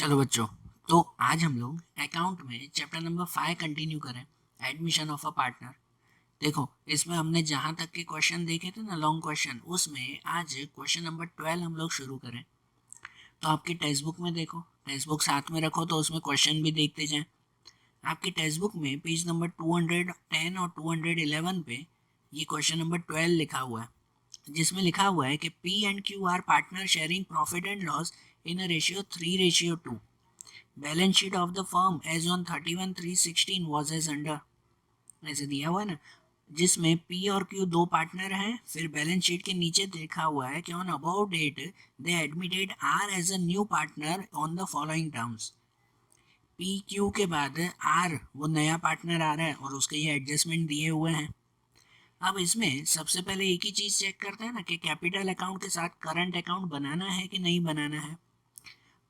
चलो बच्चों, तो आज हम लोग अकाउंट में चैप्टर नंबर 5 कंटिन्यू करें, एडमिशन ऑफ अ पार्टनर। देखो, इसमें हमने जहाँ तक के क्वेश्चन देखे थे ना, लॉन्ग क्वेश्चन, उसमें आज क्वेश्चन नंबर 12 हम लोग शुरू करें। तो आपकी टेक्स्ट बुक में देखो, टेक्स्ट बुक साथ में रखो तो उसमें क्वेश्चन भी देखते जाएं। आपकी टेक्स्ट बुक में पेज नंबर 210 और 211 पे ये क्वेश्चन नंबर 12 लिखा हुआ है, जिसमें लिखा हुआ है कि P and Q are partner sharing profit and loss in a ratio 3:2। Balance sheet of the firm as on 31/3/16 was as under. ऐसे दिया हुआ है ना, जिसमें पी और क्यू दो पार्टनर हैं। फिर बैलेंस शीट के नीचे लिखा हुआ है कि on about date they admitted R as a new partner on the following terms. P Q के बाद आर वो नया पार्टनर आ रहा है और उसके ये एडजस्टमेंट दिए हुए हैं। अब इसमें सबसे पहले एक ही चीज चेक करते हैं ना कि कैपिटल अकाउंट के साथ करंट अकाउंट बनाना है कि नहीं बनाना है।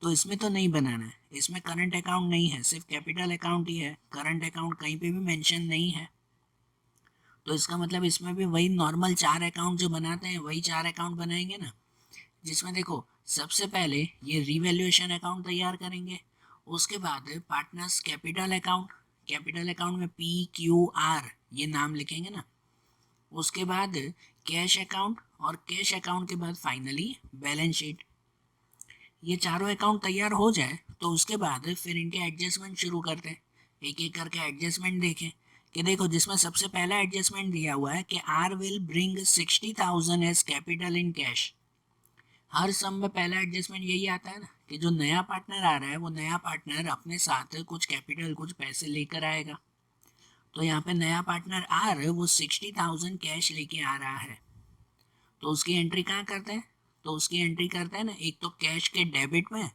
तो इसमें तो नहीं बनाना है, इसमें करंट अकाउंट नहीं है, सिर्फ कैपिटल अकाउंट ही है। करंट अकाउंट कहीं पे भी मेंशन नहीं है। तो इसका मतलब इसमें भी वही नॉर्मल 4 अकाउंट जो बनाते हैं वही 4 अकाउंट बनाएंगे ना, जिसमें देखो सबसे पहले ये रिवैल्यूएशन अकाउंट तैयार करेंगे। उसके बाद partners capital account, capital account में पी क्यू आर ये नाम लिखेंगे ना। उसके बाद कैश अकाउंट, और कैश अकाउंट के बाद फाइनली बैलेंस शीट। ये चारों अकाउंट तैयार हो जाए तो उसके बाद फिर इनके एडजस्टमेंट शुरू करते हैं। एक एक करके एडजस्टमेंट देखें कि देखो, जिसमें सबसे पहला एडजस्टमेंट दिया हुआ है कि are will bring 60,000 as capital in cash. हर सम में पहला एडजस्टमेंट यही आता है ना कि जो नया पार्टनर आ रहा है वो नया पार्टनर अपने साथ कुछ कैपिटल, कुछ पैसे लेकर आएगा। तो यहाँ पे नया पार्टनर आर वो 60,000 कैश लेके आ रहा है। तो उसकी एंट्री कहाँ करते हैं? तो उसकी एंट्री करते हैं ना, एक तो कैश के डेबिट में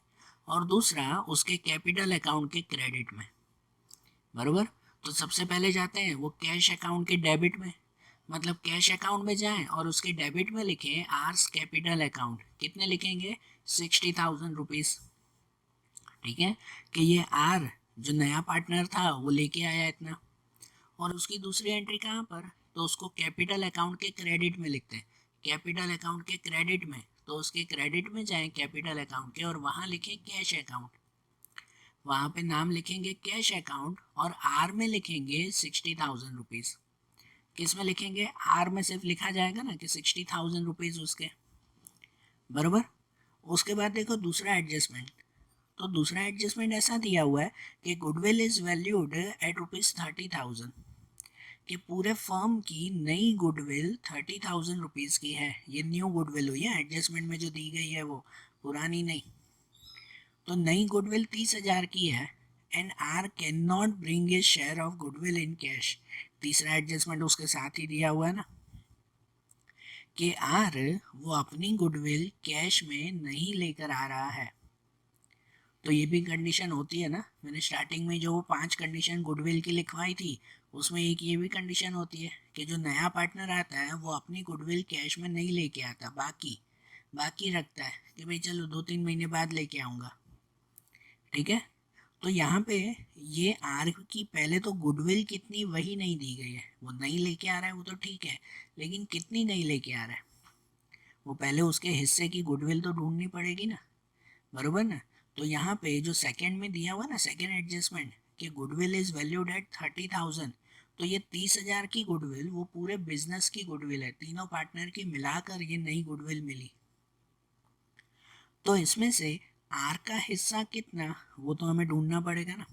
और दूसरा उसके कैपिटल अकाउंट के क्रेडिट में। बरोबर। तो सबसे पहले जाते हैं वो कैश अकाउंट के डेबिट में, मतलब कैश अकाउंट में जाएं और उसके डेबिट में लिखें आर्स कैपिटल अकाउंट। कितने लिखेंगे? 60,000 रुपीज़। ठीक है, कि ये आर जो नया पार्टनर था वो लेके आया इतना। और उसकी दूसरी एंट्री कहाँ पर? तो उसको कैपिटल अकाउंट के क्रेडिट में लिखते हैं। कैपिटल अकाउंट के क्रेडिट में, तो उसके क्रेडिट में जाएं कैपिटल अकाउंट के और वहाँ लिखें कैश अकाउंट। वहाँ पे नाम लिखेंगे कैश अकाउंट और आर में लिखेंगे 60,000 रुपीज़। किस में लिखेंगे? आर में सिर्फ लिखा जाएगा ना कि 60,000 रुपीज़ उसके। बराबर। उसके बाद देखो दूसरा एडजस्टमेंट। तो दूसरा एडजस्टमेंट ऐसा दिया हुआ है कि गुडविल इज वैल्यूड एट ₹30,000, कि पूरे फर्म की नई गुडविल 30,000 रुपीज़ की है। ये न्यू गुडविल हुई है, एडजस्टमेंट में जो दी गई है वो, पुरानी नहीं। तो नई गुडविल 30,000 की है। And R can not bring a share of goodwill in cash. तीसरा एडजस्टमेंट उसके साथ ही दिया हुआ है ना कि आर वो अपनी गुडविल कैश में नहीं लेकर आ रहा है। तो ये भी कंडीशन होती है ना, मैंने स्टार्टिंग में जो 5 कंडीशन गुडविल की लिखवाई थी उसमें एक ये भी कंडीशन होती है कि जो नया पार्टनर आता है वो अपनी गुडविल कैश में नहीं लेके आता, बाकी बाकी रखता है कि भाई चलो 2-3 महीने बाद लेके आऊँगा। ठीक है। तो यहाँ पे ये आर की पहले तो गुडविल कितनी वही नहीं दी गई है। वो नहीं लेके आ रहा है वो तो ठीक है, लेकिन कितनी नहीं लेके आ रहा है वो पहले उसके हिस्से की गुडविल तो ढूंढनी पड़ेगी ना। बरोबर ना। तो यहाँ पे जो सेकंड में दिया हुआ ना, सेकंड एडजस्टमेंट कि गुडविल इज वैल्यूड एट 30,000, तो ये 30,000 की गुडविल वो पूरे बिजनेस की गुडविल है, तीनों पार्टनर की मिलाकर ये नई गुडविल मिली। तो इसमें से आर का हिस्सा कितना वो तो हमें ढूंढना पड़ेगा ना।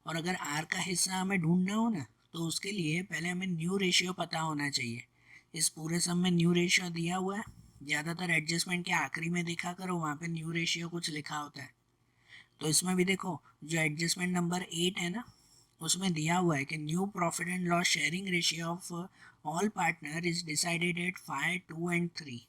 और अगर आर का हिस्सा हमें ढूंढना हो ना तो उसके लिए पहले हमें न्यू रेशियो पता होना चाहिए। इस पूरे सम में न्यू रेशियो दिया हुआ है। ज़्यादातर एडजस्टमेंट के आखिरी में देखा करो, वहाँ पे न्यू रेशियो कुछ लिखा होता है। तो इसमें भी देखो जो एडजस्टमेंट नंबर 8 है ना, उसमें दिया हुआ है कि new profit and loss sharing ratio of all partner is decided at 5, 2 and 3।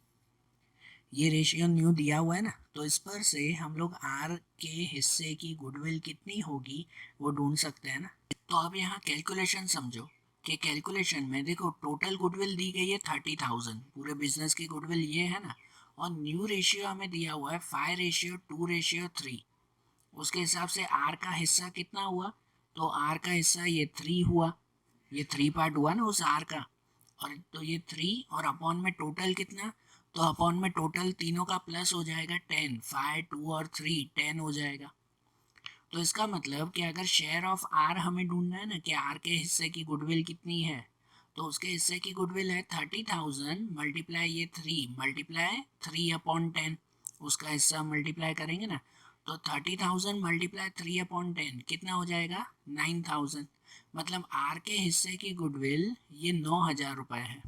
ये रेशियो न्यू दिया हुआ है ना, तो इस पर से हम लोग आर के हिस्से की गुडविल कितनी होगी वो ढूंढ सकते हैं ना। तो अब यहाँ कैलकुलेशन समझो कि कैलकुलेशन में देखो टोटल गुडविल दी गई है 30,000, पूरे बिजनेस की गुडविल ये है ना। और न्यू रेशियो हमें दिया हुआ है 5:2:3। उसके हिसाब से आर का हिस्सा कितना हुआ? तो आर का हिस्सा ये 3 हुआ, ये 3 पार्ट हुआ ना उस आर का। और तो ये 3 और अपॉन में टोटल कितना? तो अपॉन में टोटल तीनों का प्लस हो जाएगा 10, 5, 2 और 3, 10 हो जाएगा। तो इसका मतलब कि अगर शेयर ऑफ आर हमें ढूंढना है ना कि आर के हिस्से की गुडविल कितनी है, तो उसके हिस्से की गुडविल है 30,000 मल्टीप्लाई ये 3 मल्टीप्लाई 3/10, उसका हिस्सा मल्टीप्लाई करेंगे ना, तो 30,000 मल्टीप्लाई 3/10 कितना हो जाएगा 9,000। मतलब आर के हिस्से की गुडविल ये 9,000 रुपये है।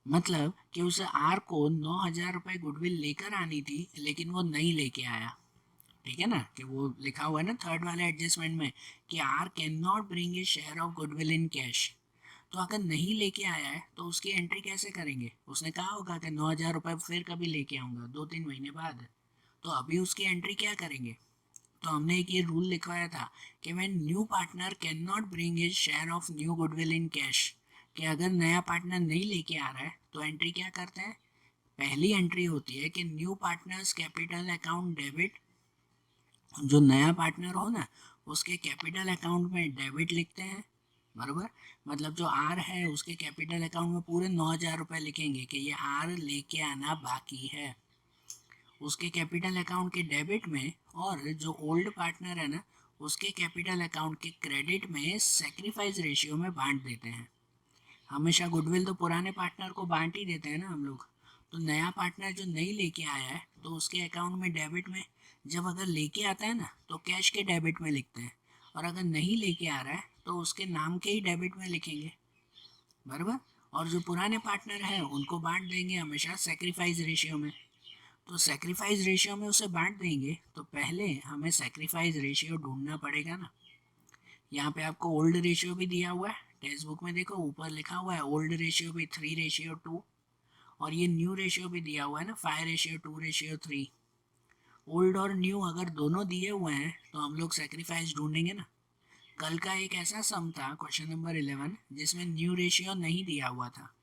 मतलब कि उसे आर को 9,000 रुपये गुडविल लेकर आनी थी, लेकिन वो नहीं लेके आया। ठीक है ना, कि वो लिखा हुआ है ना थर्ड वाले एडजस्टमेंट में कि R can not bring a share of goodwill in cash. तो अगर नहीं लेके आया है तो उसकी एंट्री कैसे करेंगे? उसने कहा होगा कि 9,000 रुपये फिर कभी लेके आऊँगा 2-3 महीने बाद। तो अभी उसकी एंट्री क्या करेंगे? तो हमने एक ये रूल लिखवाया था कि when new partner can not bring his share of new goodwill in cash, कि अगर नया पार्टनर नहीं लेके आ रहा है तो एंट्री क्या करते हैं? पहली एंट्री होती है कि new partners capital account debit, जो नया पार्टनर हो ना उसके कैपिटल अकाउंट में डेबिट लिखते हैं, बराबर। मतलब जो आर है उसके कैपिटल अकाउंट में पूरे 9,000 रुपये लिखेंगे कि ये आर लेके आना बाकी है उसके कैपिटल अकाउंट के डेबिट में, और जो ओल्ड पार्टनर है ना उसके कैपिटल अकाउंट के क्रेडिट में सेक्रीफाइस रेशियो में बांट देते हैं। हमेशा गुडविल तो पुराने पार्टनर को बांट ही देते हैं ना हम लोग। तो नया पार्टनर जो नहीं लेके आया है तो उसके अकाउंट में डेबिट में, जब अगर लेके आता है ना तो कैश के डेबिट में लिखते हैं, और अगर नहीं लेके आ रहा है तो उसके नाम के ही डेबिट में लिखेंगे, बराबर। और जो पुराने पार्टनर हैं उनको बांट देंगे हमेशा सेक्रीफाइस रेशियो में। तो सेक्रीफाइस रेशियो में उसे बांट देंगे, तो पहले हमें सेक्रीफाइस रेशियो ढूंढना पड़ेगा ना। यहाँ पे आपको ओल्ड रेशियो भी दिया हुआ है, टेक्स्ट बुक में देखो ऊपर लिखा हुआ है ओल्ड रेशियो भी 3:2, और ये न्यू रेशियो भी दिया हुआ है ना 5:2:3। ओल्ड और न्यू अगर दोनों दिए हुए हैं तो हम लोग सेक्रीफाइस ढूंढेंगे ना। कल का एक ऐसा सम था क्वेश्चन नंबर 11 जिसमें न्यू रेशियो नहीं दिया हुआ था।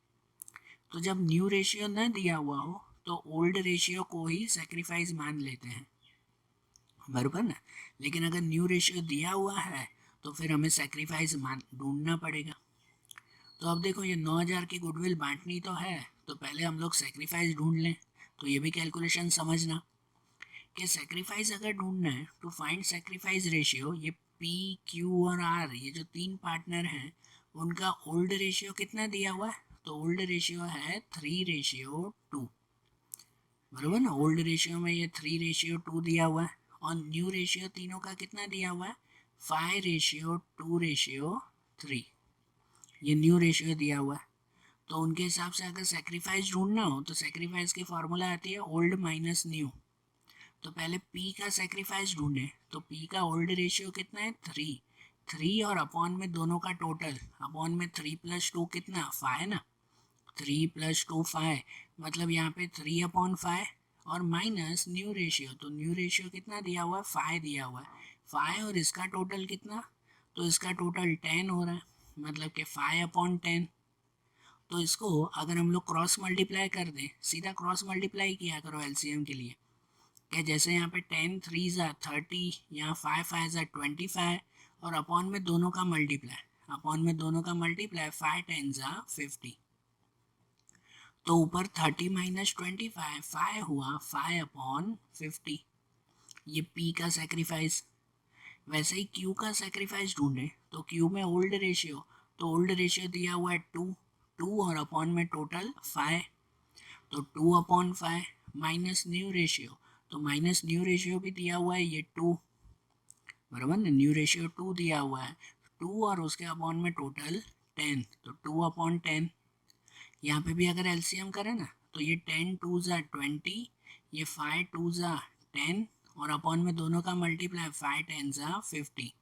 तो जब न्यू रेशियो न दिया हुआ हो तो ओल्ड रेशियो को ही सेक्रीफाइस मान लेते हैं, बराबर ना। लेकिन अगर न्यू रेशियो दिया हुआ है तो फिर हमें सेक्रीफाइस मान ढूंढना पड़ेगा। तो अब देखो ये 9,000 की गुडविल बांटनी तो है, तो पहले हम लोग सेक्रीफाइस ढूंढ लें। तो ये भी कैलकुलेशन समझना कि सेक्रीफाइस अगर ढूंढना है टू फाइंड सेक्रीफाइस रेशियो, ये पी क्यू और आर ये जो तीन पार्टनर हैं उनका ओल्ड रेशियो कितना दिया हुआ है? तो ओल्ड रेशियो है 3:2, बराबर ना। ओल्ड रेशियो में ये 3:2 दिया हुआ है, और न्यू रेशियो तीनों का कितना दिया हुआ है? 5:2:3, ये न्यू रेशियो दिया हुआ है। तो उनके हिसाब से अगर सेक्रीफाइस ढूंढना हो तो सेक्रीफाइस की फॉर्मूला आती है ओल्ड माइनस न्यू। तो पहले पी का सेक्रीफाइस ढूंढे, तो पी का ओल्ड रेशियो कितना है? 3 और अपॉन में दोनों का टोटल, अपॉन में 3+2 कितना? 5 ना। 3+2 5, मतलब यहाँ पे 3/5 और माइनस न्यू रेशियो, तो न्यू रेशियो कितना दिया हुआ है? 5 दिया हुआ है। 5 और इसका टोटल कितना? तो इसका टोटल 10 हो रहा है, मतलब कि 5/10। तो इसको अगर हम लोग क्रॉस मल्टीप्लाई कर दें, सीधा क्रॉस मल्टीप्लाई किया करो एलसीएम के लिए, कि जैसे यहाँ पे 10 3 ज़ा 30, यहाँ 5 5 ज़ा 25, और अपॉन में दोनों का मल्टीप्लाई, अपॉन में दोनों का मल्टीप्लाई 5 10 ज़ा 50। तो ऊपर 30 माइनस 25 5 हुआ 5/50, ये पी का सेक्रीफाइस। वैसे ही क्यू का सेक्रीफाइस ढूंढे, तो क्यू में ओल्ड रेशियो, तो ओल्ड रेशियो दिया हुआ है 2 और अपॉन में टोटल 5, तो 2/5 माइनस न्यू रेशियो, तो माइनस न्यू रेशियो भी दिया हुआ है ये 2, बराबर ना। न्यू रेशियो 2 दिया हुआ है, 2 और उसके अपॉन में टोटल 10, तो 2/10। यहाँ पे भी अगर एलसीएम करें ना तो ये 10 2 ज़ा 20, ये 5 2 ज़ा 10, और अपॉन में दोनों का मल्टीप्लाई 5 10 ज़ा 50।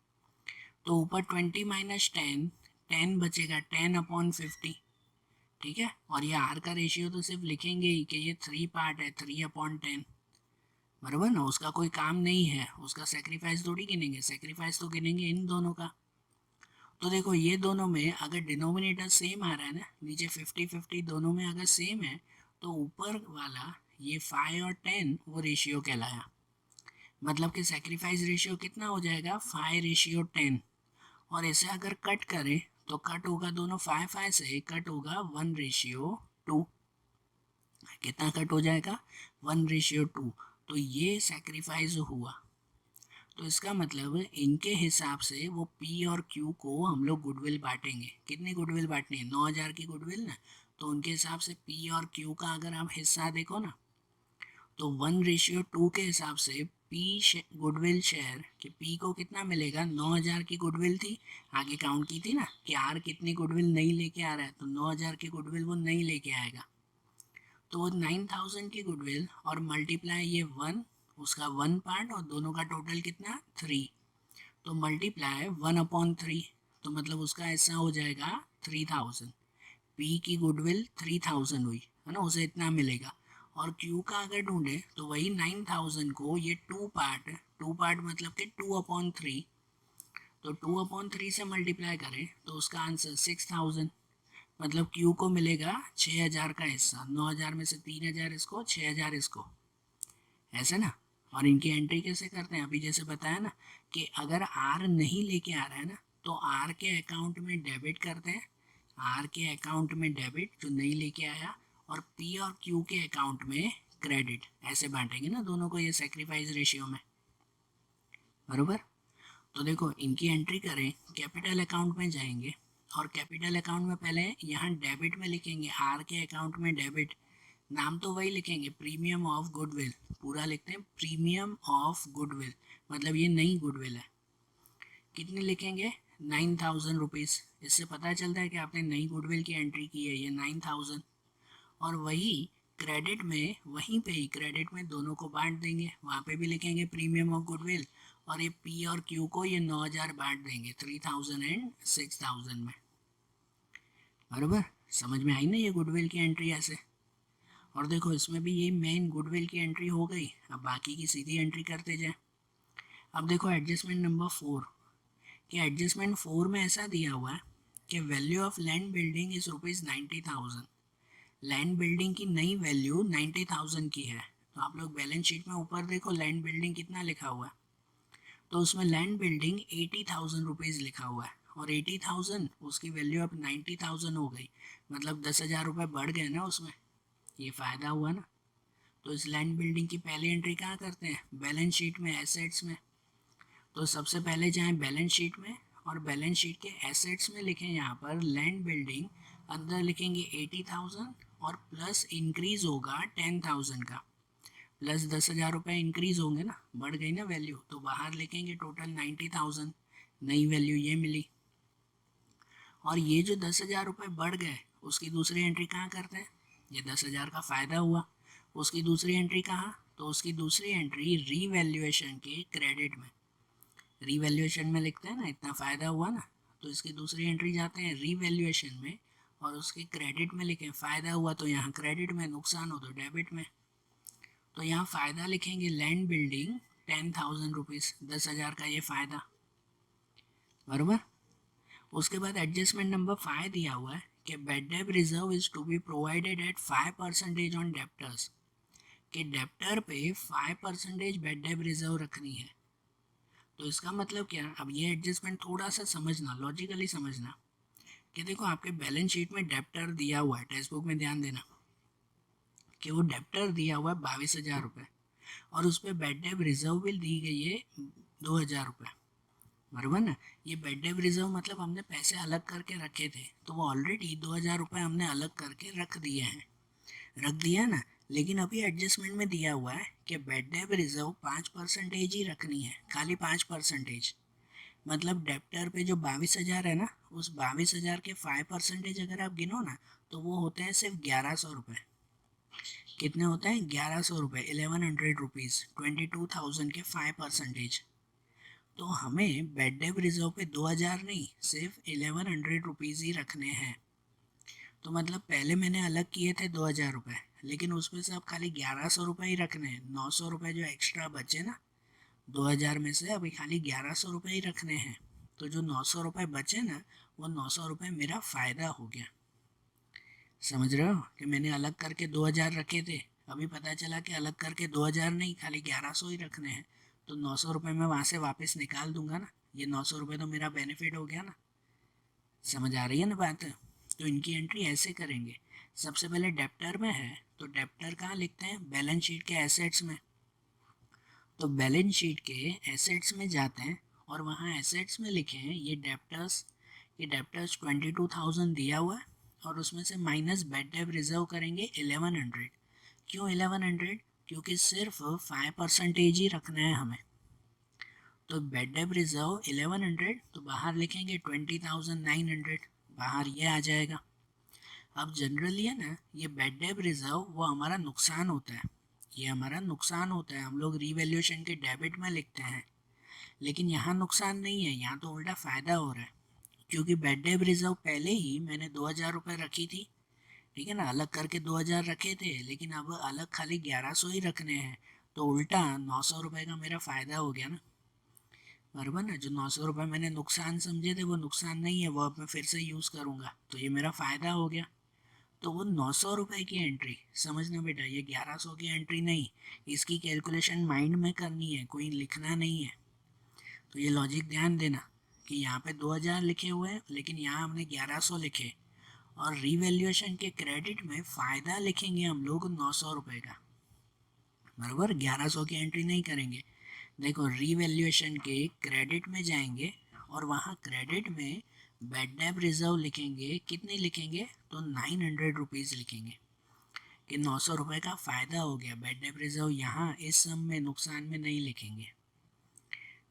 तो ऊपर 20 माइनस 10, 10 बचेगा 10/50, ठीक है। और ये आर का रेशियो तो सिर्फ लिखेंगे ही कि ये 3 पार्ट है 3/10, बराबर ना। उसका कोई काम नहीं है, उसका सेक्रीफाइस थोड़ी गिनेंगे, सेक्रीफाइस तो गिनेंगे इन दोनों का। तो देखो ये दोनों में अगर डिनोमिनेटर सेम आ रहा है ना, नीचे 50-50 दोनों में अगर सेम है, तो ऊपर वाला ये 5 और 10 वो रेशियो कहलाया। मतलब कि सेक्रीफाइस रेशियो कितना हो जाएगा? 5:10। और इसे अगर कट करें तो कट होगा दोनों 5 5 से कट होगा 1:2। कितना कट हो जाएगा? 1:2। तो ये सेक्रीफाइस हुआ। तो इसका मतलब इनके हिसाब से वो पी और क्यू को हम लोग गुडविल बांटेंगे। कितनी गुडविल बांटनी है? 9,000 की गुडविल ना। तो उनके हिसाब से पी और क्यू का अगर आप हिस्सा देखो ना, तो 1:2 के हिसाब से पी गुडविल शेयर कि पी को कितना मिलेगा? 9,000 की गुडविल थी, आगे काउंट की थी ना कि आर कितनी गुडविल नहीं लेके आ रहा है, तो 9,000 की गुडविल वो नहीं लेके आएगा। तो वो 9,000 की गुडविल और मल्टीप्लाई ये 1, उसका 1 पार्ट और दोनों का टोटल कितना? 3। तो मल्टीप्लाई 1/3, तो मतलब उसका ऐसा हो जाएगा 3,000। पी की गुडविल 3,000 हुई है ना, उसे इतना मिलेगा। और क्यू का अगर ढूंढे तो वही 9,000 को ये टू पार्ट मतलब कि 2/3, तो 2/3 से मल्टीप्लाई करें तो उसका आंसर 6,000। मतलब क्यू को मिलेगा 6,000 का हिस्सा। 9,000 में से 3,000 इसको, 6,000 इसको, ऐसे ना। और इनकी एंट्री कैसे करते हैं? अभी जैसे बताया ना कि अगर आर नहीं लेके आ रहा है ना, तो आर के अकाउंट में डेबिट करते हैं, आर के अकाउंट में डेबिट जो नहीं लेके आया, और पी और क्यू के अकाउंट में क्रेडिट। ऐसे बांटेंगे ना दोनों को, ये सेक्रीफाइस रेशियो में, बरोबर। तो देखो इनकी एंट्री करें, कैपिटल अकाउंट में जाएंगे और कैपिटल अकाउंट में पहले यहाँ डेबिट में लिखेंगे, आर के अकाउंट में डेबिट, नाम तो वही लिखेंगे, प्रीमियम ऑफ गुडविल, पूरा लिखते हैं प्रीमियम ऑफ गुडविल, मतलब ये नई गुडविल है। कितने लिखेंगे? 9,000 रुपीज़। इससे पता चलता है कि आपने नई गुडविल की एंट्री की है, ये 9,000। और वही क्रेडिट में, वहीं पे ही क्रेडिट में दोनों को बांट देंगे, वहाँ पे भी लिखेंगे प्रीमियम ऑफ गुडविल, और ये पी और क्यू को ये 9,000 बांट देंगे 3,000 एंड 6,000 में, बराबर। समझ में आई ना ये गुडविल की एंट्री ऐसे। और देखो इसमें भी ये मेन गुडविल की एंट्री हो गई, अब बाकी की सीधी एंट्री करते जाए। अब देखो एडजस्टमेंट नंबर 4, कि एडजस्टमेंट 4 में ऐसा दिया हुआ है कि value of land building is ₹90,000। Land building की नई वैल्यू 90,000 की है। तो आप लोग बैलेंस शीट में ऊपर देखो लैंड बिल्डिंग कितना लिखा हुआ है, तो उसमें लैंड बिल्डिंग 80,000 रुपीज़ लिखा हुआ है, और 80,000 उसकी वैल्यू अब 90,000 हो गई, मतलब 10,000 रुपये बढ़ गए ना उसमें, ये फ़ायदा हुआ ना। तो इस लैंड बिल्डिंग की पहली एंट्री कहाँ करते हैं? बैलेंस शीट में, एसेट्स में। तो सबसे पहले जाएं बैलेंस शीट में, और बैलेंस शीट के एसेट्स में लिखें यहाँ पर लैंड बिल्डिंग, अंदर लिखेंगे 80,000 और प्लस इंक्रीज होगा 10,000 का, प्लस 10,000 रुपये इंक्रीज होंगे ना, बढ़ गई ना वैल्यू, तो बाहर लिखेंगे टोटल 90,000, नई वैल्यू ये मिली। और ये जो 10,000 रुपये बढ़ गए उसकी दूसरी एंट्री कहाँ करते हैं? ये 10,000 का फ़ायदा हुआ, उसकी दूसरी एंट्री कहाँ? तो उसकी दूसरी एंट्री रीवैल्यूएशन के क्रेडिट में, रीवैल्यूएशन में लिखते हैं ना, इतना फ़ायदा हुआ ना, तो इसकी दूसरी एंट्री जाते हैं रीवैल्यूएशन में, और उसके क्रेडिट में लिखें फ़ायदा हुआ तो यहाँ क्रेडिट में, नुकसान हो तो डेबिट में। तो यहाँ फ़ायदा लिखेंगे लैंड बिल्डिंग 10,000 रुपीज़, 10,000 का ये फ़ायदा, बराबर। उसके बाद एडजस्टमेंट नंबर 5 दिया हुआ है कि bad debt reserve is to be provided at 5% on debtors, कि डेप्टर पे 5% बैड डेब रिजर्व रखनी है। तो इसका मतलब क्या? अब ये एडजस्टमेंट थोड़ा सा समझना, लॉजिकली समझना, कि देखो आपके बैलेंस शीट में डेप्टर दिया हुआ है, टेक्स्ट बुक में ध्यान देना कि वो डेप्टर दिया हुआ है 22,000 रुपये, और उस पर बैड डेब रिजर्व बिल दी गई है 2,000 रुपये, बराबर ना। ये बैड डेब रिजर्व मतलब हमने पैसे अलग करके रखे थे, तो वो ऑलरेडी 2,000 रुपये हमने अलग करके रख दिए हैं, रख दिया ना। लेकिन अभी एडजस्टमेंट में दिया हुआ है कि बैड डेब रिजर्व 5% ही रखनी है, खाली 5%। मतलब डेप्टर पे जो 22,000 है ना, उस 22,000 के 5% अगर आप गिनो ना, तो वो होते हैं सिर्फ 1,100 रुपये। कितने होते हैं? 1,100 रुपये, 1,100 रुपीज़, 22,000 के 5%। तो हमें बैड डेब रिजर्व पे 2,000 नहीं, सिर्फ 1,100 रुपीज़ ही रखने हैं। तो मतलब पहले मैंने अलग किए थे 2,000 रुपये, लेकिन उसमें से अब खाली 1,100 रुपये ही रखने हैं। 900 रुपये जो एक्स्ट्रा बचे ना 2,000 में से, अभी खाली 1,100 रुपये ही रखने हैं। तो जो 900 रुपये बचे ना, वो 900 रुपये मेरा फ़ायदा हो गया। समझ रहे हो कि मैंने अलग करके 2,000 रखे थे, अभी पता चला कि अलग करके 2,000 नहीं, खाली 1,100 ही रखने हैं। तो 900 रुपये मैं वहाँ से वापस निकाल दूंगा ना, ये 900 रुपये तो मेरा बेनिफिट हो गया ना। समझ आ रही है ना बात? तो इनकी एंट्री ऐसे करेंगे, सबसे पहले डेप्टर में है तो डेप्टर कहाँ लिखते हैं? बैलेंस शीट के एसेट्स में। तो बैलेंस शीट के एसेट्स में जाते हैं और वहाँ एसेट्स में लिखे हैं ये डेप्टर्स 22,000 दिया हुआ है और उसमें से माइनस बैड डेट रिजर्व करेंगे 1100। क्यों 1100? क्योंकि सिर्फ 5% ही रखना है हमें। तो बैड डेट रिजर्व 1100, तो बाहर लिखेंगे 20,900, बाहर ये आ जाएगा। अब जनरली है ना, ये बैड डेट रिजर्व वो हमारा नुकसान होता है, ये हमारा नुकसान होता है, हम लोग रीवैल्यूएशन के डेबिट में लिखते हैं। लेकिन यहाँ नुकसान नहीं है, यहाँ तो उल्टा फ़ायदा हो रहा है, क्योंकि बैड डेट रिजर्व पहले ही मैंने 2,000 रुपये रखी थी, ठीक है ना, अलग करके 2,000 रखे थे, लेकिन अब अलग खाली 1100 ही रखने हैं, तो उल्टा 900 रुपये का मेरा फ़ायदा हो गया ना, बराबर ना। जो 900 रुपये मैंने नुकसान समझे थे वो नुकसान नहीं है, वो अब मैं फिर से यूज़ करूँगा, तो ये मेरा फ़ायदा हो गया। तो वो 900 रुपये की एंट्री समझना बेटा, ये 1100 की एंट्री नहीं, इसकी कैलकुलेशन माइंड में करनी है, कोई लिखना नहीं है। तो ये लॉजिक ध्यान देना कि यहाँ पे 2,000 लिखे हुए हैं लेकिन यहाँ हमने 1100 लिखे, और रीवैल्यूएशन के क्रेडिट में फ़ायदा लिखेंगे हम लोग 900 रुपये का, बराबर। 1100 की एंट्री नहीं करेंगे। देखो रीवैल्यूएशन के क्रेडिट में जाएंगे और वहाँ क्रेडिट में बैड डेट रिजर्व लिखेंगे, कितने लिखेंगे, तो 900 रुपीज़ लिखेंगे कि 900 रुपये का फ़ायदा हो गया। बैड डेट रिजर्व यहाँ इस सम में नुकसान में नहीं लिखेंगे,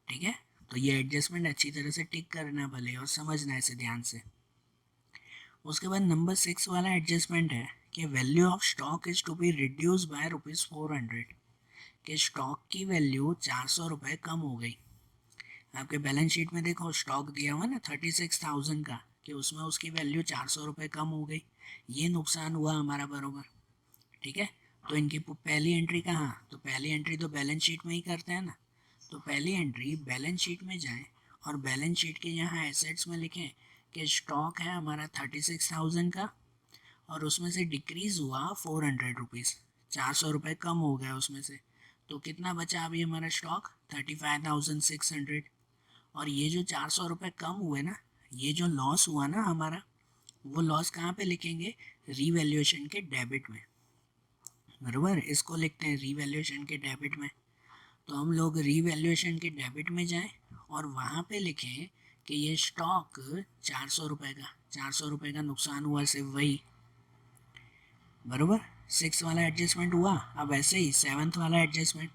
ठीक है। तो ये एडजस्टमेंट अच्छी तरह से टिक करना भले और समझना इसे ध्यान से। उसके बाद नंबर 6 वाला एडजस्टमेंट है कि value of stock is to be reduce by ₹400, कि स्टॉक की वैल्यू 400 रुपये कम हो गई। आपके बैलेंस शीट में देखो स्टॉक दिया हुआ ना 36,000 का, कि उसमें उसकी वैल्यू 400 रुपये कम हो गई, ये नुकसान हुआ हमारा, बरोबर, ठीक है। तो इनकी पहली एंट्री कहाँ, तो पहली एंट्री तो बैलेंस शीट में ही करते हैं ना। तो पहली एंट्री बैलेंस शीट में जाएं और बैलेंस शीट के यहाँ एसेट्स में लिखें कि स्टॉक है हमारा 36,000 का और उसमें से डिक्रीज़ हुआ 400 रुपीज़, 400 रुपये कम हो गया उसमें से, तो कितना बचा अभी हमारा स्टॉक, 35,600। और ये जो 400 रुपये कम हुए ना, ये जो लॉस हुआ ना हमारा, वो लॉस कहाँ पे लिखेंगे, रीवैल्यूएशन के डेबिट में, बराबर। इसको लिखते हैं रीवैल्यूएशन के डेबिट में। तो हम लोग रीवैल्यूएशन के डेबिट में जाएं और वहाँ पे लिखें कि ये स्टॉक 400 रुपये का, 400 रुपये का नुकसान हुआ, सिर्फ वही, बराबर। 6 वाला एडजस्टमेंट हुआ। अब ऐसे ही 7th वाला एडजस्टमेंट,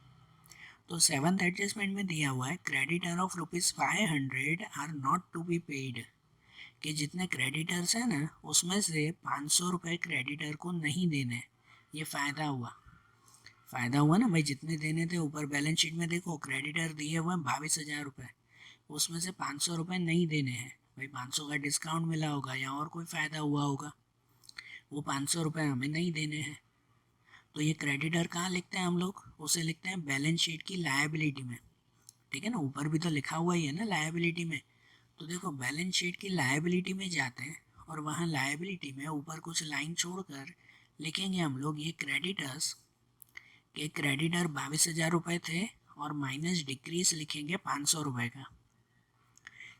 तो 7th एडजस्टमेंट में दिया हुआ है creditor of ₹500 are not to be paid, कि जितने क्रेडिटर्स हैं ना उसमें से 500 रुपये क्रेडिटर को नहीं देने। ये फ़ायदा हुआ, फ़ायदा हुआ ना भाई, जितने देने थे ऊपर बैलेंस शीट में देखो क्रेडिटर दिए हुए हैं 22,000 रुपये, उसमें से 500 रुपये नहीं देने हैं भाई, 500 का डिस्काउंट मिला होगा या और कोई फ़ायदा हुआ होगा, वो 500 रुपये हमें नहीं देने हैं। तो ये क्रेडिटर कहाँ लिखते हैं हम लोग, उसे लिखते हैं बैलेंस शीट की लायबिलिटी में, ठीक है ना, ऊपर भी तो लिखा हुआ ही है ना लायबिलिटी में। तो देखो बैलेंस शीट की लायबिलिटी में जाते हैं और वहाँ लायबिलिटी में ऊपर कुछ लाइन छोड़कर लिखेंगे हम लोग ये क्रेडिटर्स के, क्रेडिटर 22,000 रुपये थे और माइनस डिक्रीज लिखेंगे 500 रुपये का,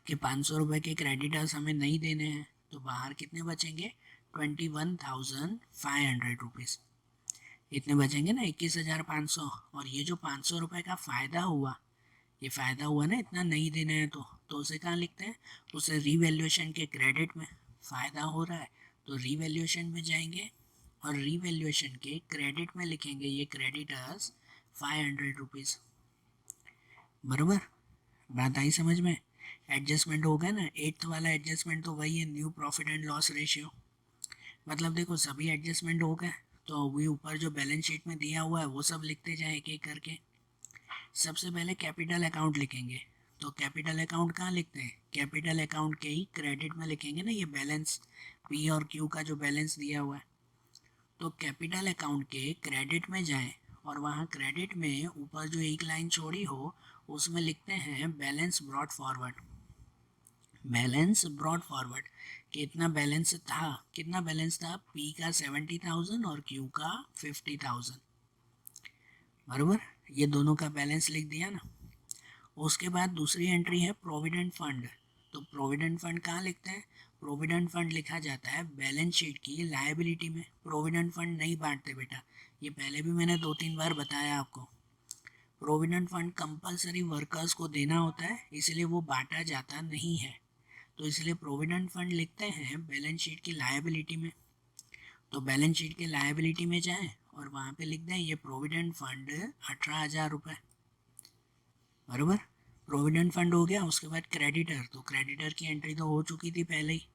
कि 500 रुपये के क्रेडिटर्स हमें नहीं देने हैं, तो बाहर कितने बचेंगे, 21,500 रुपीज़, इतने बचेंगे ना, 21,500। और ये जो 500 रुपये का फ़ायदा हुआ, ये फ़ायदा हुआ ना, इतना नहीं देना है तो उसे कहाँ लिखते हैं, उसे रीवैल्यूएशन के क्रेडिट में, फ़ायदा हो रहा है तो रीवैल्यूएशन में जाएंगे और रीवैल्यूएशन के क्रेडिट में लिखेंगे ये क्रेडिटर्स 500 रुपीज़, बराबर। बात आई समझ में, एडजस्टमेंट हो गया ना। 8th वाला एडजस्टमेंट तो वही है, new profit and loss ratio, मतलब देखो सभी एडजस्टमेंट हो गए, तो अभी ऊपर जो बैलेंस शीट में दिया हुआ है वो सब लिखते जाए एक एक करके। सबसे पहले कैपिटल अकाउंट लिखेंगे, तो कैपिटल अकाउंट कहाँ लिखते हैं, कैपिटल अकाउंट के ही क्रेडिट में लिखेंगे ना, ये बैलेंस पी और क्यू का जो बैलेंस दिया हुआ है। तो कैपिटल अकाउंट के क्रेडिट में जाएं और वहाँ क्रेडिट में ऊपर जो एक लाइन छोड़ी हो उसमें लिखते हैं balance brought forward, balance brought forward, कितना बैलेंस था, कितना बैलेंस था, पी का 70,000 और क्यू का 50,000, बराबर। ये दोनों का बैलेंस लिख दिया ना। उसके बाद दूसरी एंट्री है प्रोविडेंट फंड, तो प्रोविडेंट फंड कहाँ लिखते हैं, प्रोविडेंट फंड लिखा जाता है बैलेंस शीट की लायबिलिटी में। प्रोविडेंट फंड नहीं बांटते बेटा, ये पहले भी मैंने 2-3 बार बताया आपको। प्रोविडेंट फंड कंपलसरी वर्कर्स को देना होता है, इसलिए वो बांटा जाता नहीं है, तो इसलिए प्रोविडेंट फंड लिखते हैं बैलेंस शीट की लायबिलिटी में। तो बैलेंस शीट के लायबिलिटी में जाएं और वहाँ पे लिख दें ये प्रोविडेंट फंड 18,000 रुपये, बराबर। प्रोविडेंट फंड हो गया। उसके बाद क्रेडिटर, तो क्रेडिटर की एंट्री तो हो चुकी थी पहले ही,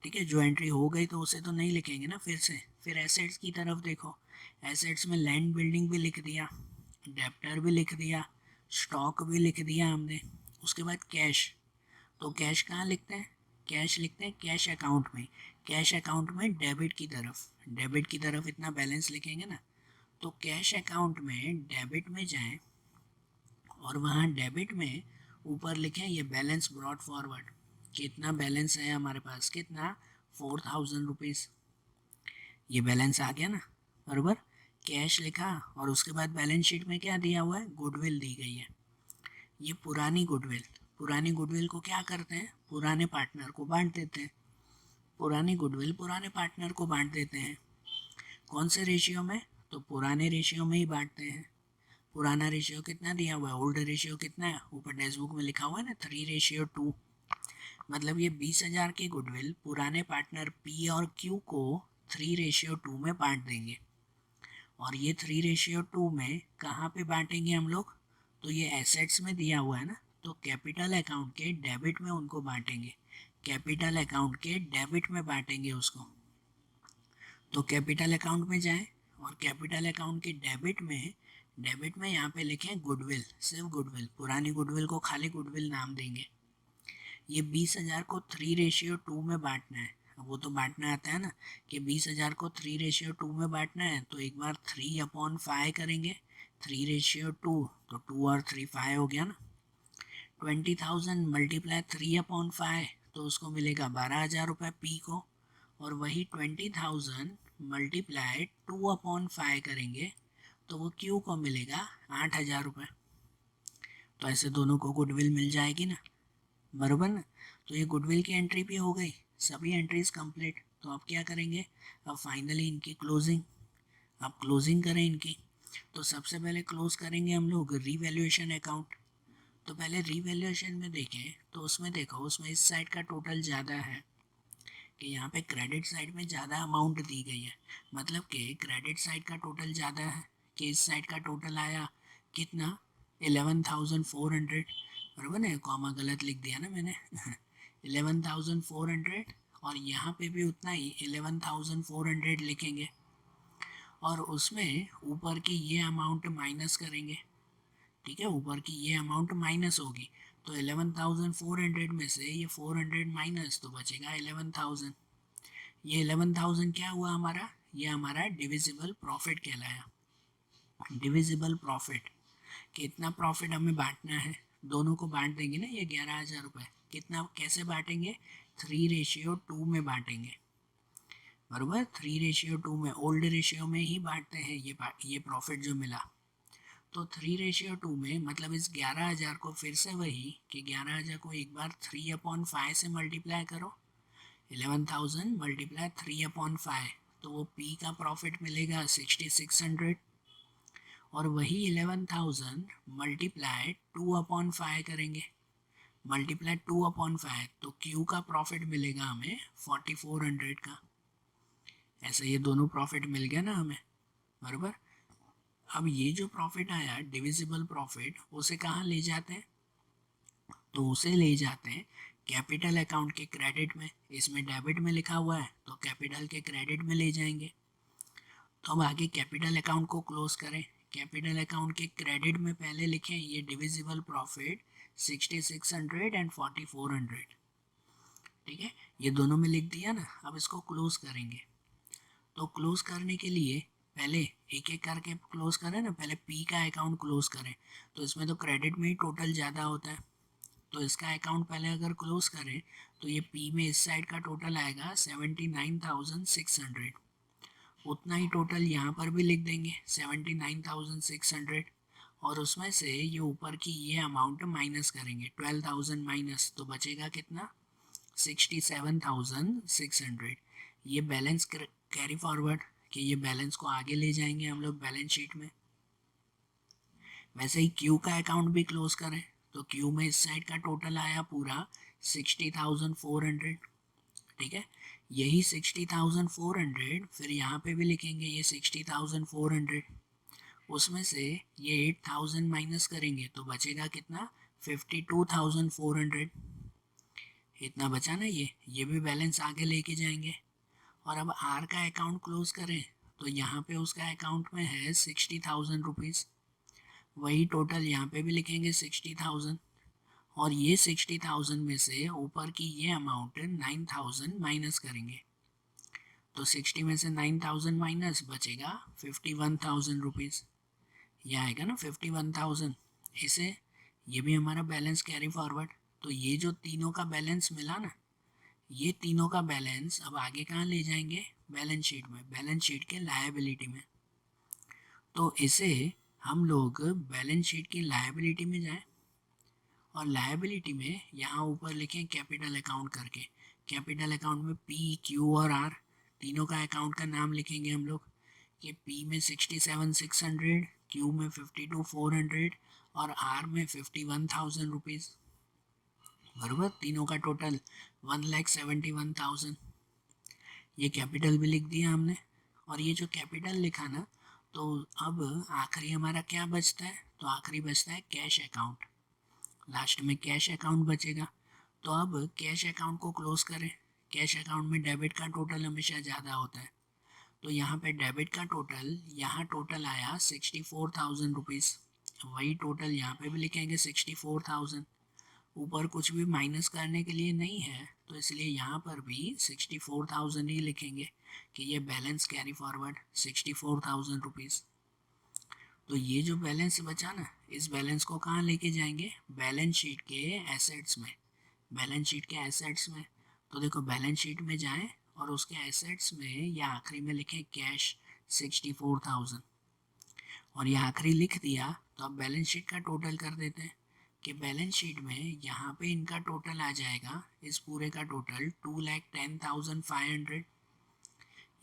ठीक है, जो एंट्री हो गई तो उसे तो नहीं लिखेंगे ना फिर से। फिर एसेट्स की तरफ देखो, एसेट्स में लैंड बिल्डिंग भी लिख दिया, डेप्टर भी लिख दिया, स्टॉक भी लिख दिया हमने। उसके बाद कैश, तो कैश कहाँ लिखते हैं, कैश लिखते हैं कैश अकाउंट में। कैश अकाउंट में डेबिट की तरफ, डेबिट की तरफ इतना बैलेंस लिखेंगे ना, तो कैश अकाउंट में डेबिट में जाएं और वहाँ डेबिट में ऊपर लिखें ये बैलेंस ब्रॉड फॉरवर्ड, कितना बैलेंस है हमारे पास, कितना 4,000 रुपीज़, ये बैलेंस आ गया ना, बराबर। कैश लिखा और उसके बाद बैलेंस शीट में क्या दिया हुआ है, गुडविल दी गई है। ये पुरानी गुडविल, पुरानी गुडविल को क्या करते हैं, पुराने पार्टनर को बांट देते हैं। पुरानी गुडविल पुराने पार्टनर को बांट देते हैं। कौन से रेशियो में, तो पुराने रेशियो में ही बांटते हैं। पुराना रेशियो कितना दिया हुआ है, ओल्ड रेशियो कितना है, ऊपर डेस्कबुक में लिखा हुआ है ना 3:2। मतलब ये 20,000 की गुडविल पुराने पार्टनर पी और क्यू को 3:2 में बांट देंगे। और ये 3:2 में कहाँ पे बांटेंगे हम लोग, तो ये एसेट्स में दिया हुआ है ना, तो कैपिटल अकाउंट के डेबिट में उनको बांटेंगे, कैपिटल अकाउंट के डेबिट में बांटेंगे उसको। तो कैपिटल अकाउंट में जाएं और कैपिटल अकाउंट के डेबिट में यहाँ पे लिखें गुडविल, सिर्फ गुडविल, पुरानी गुडविल को खाली गुडविल नाम देंगे। ये 20,000 को 3:2 में बांटना है। अब वो तो बांटना आता है ना कि 20,000 को 3:2 में बांटना है, तो एक बार 3/5 करेंगे, 3:2 तो 2 और 3 5 हो गया ना। 20,000 मल्टीप्लाई 3/5 तो उसको मिलेगा 12,000 रुपये पी को, और वही 20,000 मल्टीप्लाई 2/5 करेंगे तो वो क्यू को मिलेगा 8,000 रुपये। तो ऐसे दोनों को गुडविल मिल जाएगी ना, बराबर ना। तो ये गुडविल की एंट्री भी हो गई, सभी एंट्रीज कंप्लीट। तो अब क्या करेंगे, अब फाइनली इनकी क्लोजिंग, अब क्लोजिंग करें इनकी। तो सबसे पहले क्लोज करेंगे हम लोग रीवैल्यूएशन अकाउंट। तो पहले रीवैल्यूएशन में देखें तो उसमें देखो, उसमें इस साइड का टोटल ज़्यादा है कि यहाँ पे क्रेडिट साइड में ज़्यादा अमाउंट दी गई है। मतलब कि क्रेडिट साइड का टोटल ज़्यादा है कि इस साइड का टोटल आया कितना, 11,400, बराबर ना, कॉमा गलत लिख दिया ना मैंने 11,400, और यहाँ पे भी उतना ही 11,400 लिखेंगे, और उसमें ऊपर की ये अमाउंट माइनस करेंगे, ठीक है, ऊपर की ये अमाउंट माइनस होगी। तो 11,400 में से ये 400 माइनस, तो बचेगा 11,000। ये 11,000 क्या हुआ हमारा, ये हमारा डिविजिबल प्रॉफिट कहलाया। डिविजिबल प्रॉफिट, कितना प्रॉफिट हमें बांटना है, दोनों को बांट देंगे ना ये 11,000 रुपये। कितना, कैसे बांटेंगे, 3:2 में बांटेंगे, बराबर। 3:2 में, ओल्ड रेशियो में ही बांटते हैं ये प्रॉफिट जो मिला। तो 3:2 में मतलब इस 11,000 को फिर से वही कि 11,000 को एक बार 3/5 से मल्टीप्लाई करो, 11,000 मल्टीप्लाई 3/5, तो वो पी का प्रॉफिट मिलेगा 6,600, और वही 11,000 मल्टीप्लाई 2/5 करेंगे, मल्टीप्लाई 2/5, तो क्यू का प्रॉफिट मिलेगा हमें 4,400 का। ऐसे ये दोनों प्रॉफिट मिल गया ना हमें, बराबर। अब ये जो प्रॉफिट आया डिविजिबल प्रॉफिट, उसे कहाँ ले जाते हैं, तो उसे ले जाते हैं कैपिटल अकाउंट के क्रेडिट में। इसमें डेबिट में लिखा हुआ है तो कैपिटल के क्रेडिट में ले जाएंगे। तो अब आगे कैपिटल अकाउंट को क्लोज करें। कैपिटल अकाउंट के क्रेडिट में पहले लिखें ये डिविजिबल प्रॉफिट 6,600 एंड 4,400, ठीक है, ये दोनों में लिख दिया ना। अब इसको क्लोज करेंगे, तो क्लोज करने के लिए पहले एक एक करके क्लोज करें ना, पहले पी का अकाउंट क्लोज करें। तो इसमें तो क्रेडिट में ही टोटल ज़्यादा होता है, तो इसका अकाउंट पहले अगर क्लोज करें तो ये पी में इस साइड का टोटल आएगा 79,600, उतना ही टोटल यहाँ पर भी लिख देंगे 79,600, और उसमें से ये ऊपर की ये अमाउंट माइनस करेंगे 12,000 माइनस, तो बचेगा कितना, 67,600। ये बैलेंस कैरी फॉरवर्ड कि ये बैलेंस को आगे ले जाएंगे हम लोग बैलेंस शीट में। वैसे ही क्यू का अकाउंट भी क्लोज करें तो क्यू में इस साइड का टोटल आया पूरा 60,400, ठीक है। यही 60,400 फिर यहाँ पे भी लिखेंगे, ये 60,400, उसमें से ये 8,000 माइनस करेंगे तो बचेगा कितना, 52,400। इतना बचा ना, ये भी बैलेंस आगे लेके जाएंगे। और अब आर का अकाउंट क्लोज करें तो यहाँ पे उसका अकाउंट में है 60,000 रुपीज़, वही टोटल यहाँ पे भी लिखेंगे 60,000, और ये 60,000 में से ऊपर की ये अमाउंट 9,000 माइनस करेंगे तो 60 में से 9,000 माइनस बचेगा 51,000 रुपीज़, ये आएगा ना 51,000। इसे ये भी हमारा बैलेंस कैरी फॉरवर्ड। तो ये जो तीनों का बैलेंस मिला ना, ये तीनों का बैलेंस अब आगे कहाँ ले जाएंगे, बैलेंस शीट में, बैलेंस शीट के लायबिलिटी में। तो इसे हम लोग बैलेंस शीट की लायबिलिटी में जाएं और लायबिलिटी में यहाँ ऊपर लिखें कैपिटल अकाउंट करके। कैपिटल अकाउंट में पी, क्यू और आर तीनों का अकाउंट का नाम लिखेंगे हम लोग कि पी में 67,600, क्यू में 52,400 और आर में 51,000 रुपीज़, बराबर। तीनों का टोटल 1,71,000। ये कैपिटल भी लिख दिया हमने। और ये जो कैपिटल लिखा ना, तो अब आखिरी हमारा क्या बचता है, तो आखिरी बचता है कैश अकाउंट। लास्ट में कैश अकाउंट बचेगा। तो अब कैश अकाउंट को क्लोज करें। कैश अकाउंट में डेबिट का टोटल हमेशा ज़्यादा होता है, तो यहाँ पे डेबिट का टोटल, यहाँ टोटल आया 64,000 रुपीज़, वही टोटल यहाँ पे भी लिखेंगे 64,000। ऊपर कुछ भी माइनस करने के लिए नहीं है तो इसलिए यहाँ पर भी 64,000 ही लिखेंगे कि ये बैलेंस कैरी फॉरवर्ड 64,000 रुपीज़। तो ये जो बैलेंस बचा ना, इस बैलेंस को कहाँ लेके जाएंगे, बैलेंस शीट के एसेट्स में। बैलेंस शीट के एसेट्स में, तो देखो बैलेंस शीट में जाएं और उसके एसेट्स में या आखिरी में लिखें कैश 64,000, और ये आखिरी लिख दिया। तो अब बैलेंस शीट का टोटल कर देते हैं कि बैलेंस शीट में यहाँ पे इनका टोटल आ जाएगा, इस पूरे का टोटल 2,10,500।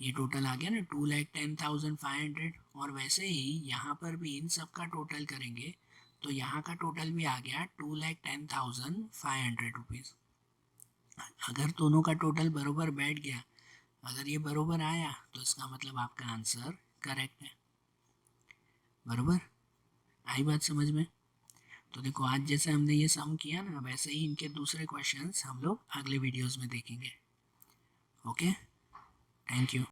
ये टोटल आ गया ना 2,10,500। और वैसे ही यहाँ पर भी इन सब का टोटल करेंगे तो यहाँ का टोटल भी आ गया 2,10,500 रुपीज़। अगर दोनों का टोटल बरोबर बैठ गया, अगर ये बरोबर आया तो इसका मतलब आपका आंसर करेक्ट है, बरोबर। आई बात समझ में। तो देखो आज जैसे हमने ये सम किया ना, वैसे ही इनके दूसरे क्वेश्चंस हम लोग अगले वीडियोस में देखेंगे। Okay, thank you.